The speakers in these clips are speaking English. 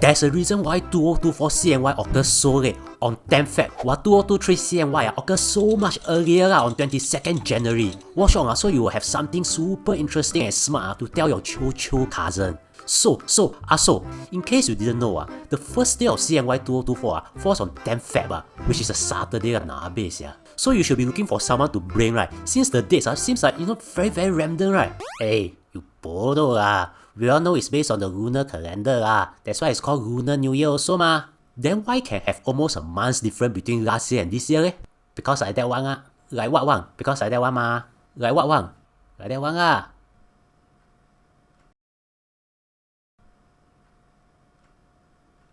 There's a reason why 2024 CNY occurs so late on 10th Feb, while 2023 CNY occurs so much earlier on 22nd January. Watch on so you will have something super interesting and smart to tell your Cho cousin. So, in case you didn't know, the first day of CNY 2024 falls on 10th Feb, which is a Saturday. So you should be looking for someone to blame, right? Since the dates seems like very random, right? Hey, you bodo we all know it's based on the lunar calendar that's why it's called Lunar New Year also ma. Then why can have almost a month's difference between last year and this year? Because like that one like what one? Because like that one ma. Like what one? Like that one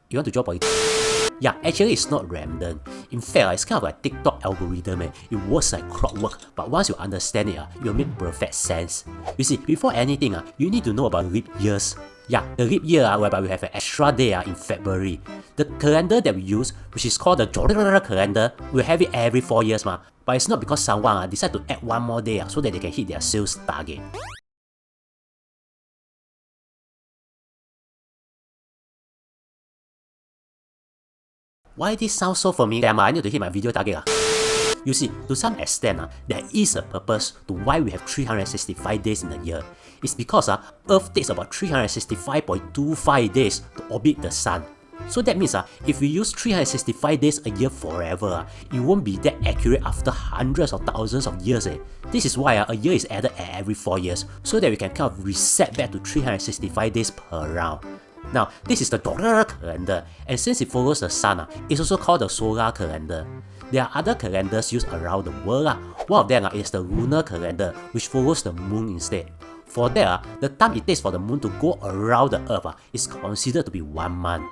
You want to draw point? Yeah, actually it's not random. In fact, it's kind of like TikTok algorithm. It works like clockwork, but once you understand it, it will make perfect sense. You see, before anything, you need to know about leap years. Yeah, the leap year whereby we have an extra day in February. The calendar that we use, which is called the calendar, we have it every 4 years but it's not because someone decide to add one more day so that they can hit their sales target. Why this sounds so familiar? I need to hit my video target. You see, to some extent, there is a purpose to why we have 365 days in a year. It's because Earth takes about 365.25 days to orbit the Sun. So that means if we use 365 days a year forever, it won't be that accurate after hundreds of thousands of years. This is why a year is added every 4 years, so that we can kind of reset back to 365 days per round. Now, this is the calendar, and since it follows the sun, it's also called the solar calendar. There are other calendars used around the world. One of them is the lunar calendar, which follows the moon instead. For that, the time it takes for the moon to go around the earth is considered to be 1 month.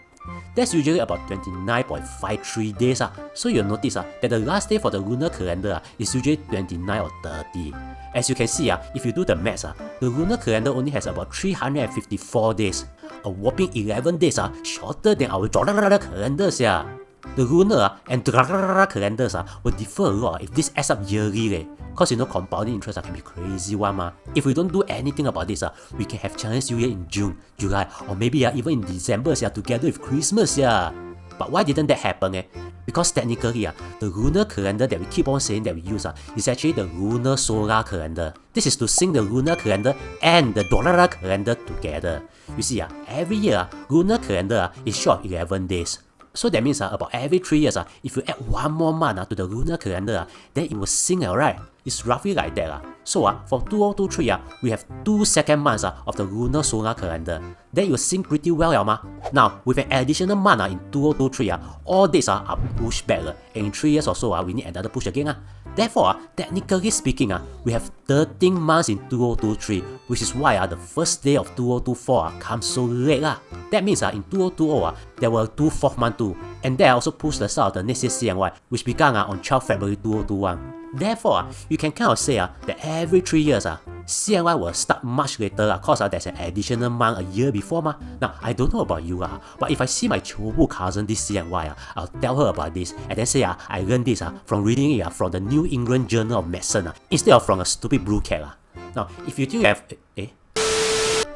That's usually about 29.53 days. So you'll notice that the last day for the lunar calendar is usually 29 or 30. As you can see, if you do the maths, the lunar calendar only has about 354 days. A whopping 11 days shorter than our calendars. The lunar and calendars will differ a lot if this adds up yearly. Cause compounding interest can be crazy one. If we don't do anything about this, we can have Chinese New Year in June, July, or maybe even in December together with Christmas. But why didn't that happen? Because technically, the lunar calendar that we keep on saying that we use is actually the lunar solar calendar. This is to sync the lunar calendar and the calendar together. You see, every year, lunar calendar is short 11 days. So that means about every 3 years, if you add 1 more month to the lunar calendar, then it will sync, right? It's roughly like that. So for 2023, we have 2 second months of the lunar solar calendar. Then it will sync pretty well. Now, with an additional month in 2023, all dates are pushed back. And in 3 years or so, we need another push again. Therefore, technically speaking, we have 13 months in 2023, which is why the first day of 2024 comes so late. That means in 2020, there were 2 4th months too, and that also pushed the start of the next year's CNY, which began on 12 February 2021. Therefore, you can kind of say that every 3 years, CNY will start much later cause there's an additional month a year before. Now, I don't know about you, but if I see my Chobu cousin this CNY, I'll tell her about this and then say I learned this from reading it from the New England Journal of Medicine instead of from a stupid blue cat. Now, if you think you have...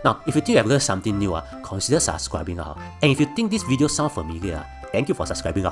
Now, if you think you have learned something new, consider subscribing. And if you think this video sounds familiar, thank you for subscribing.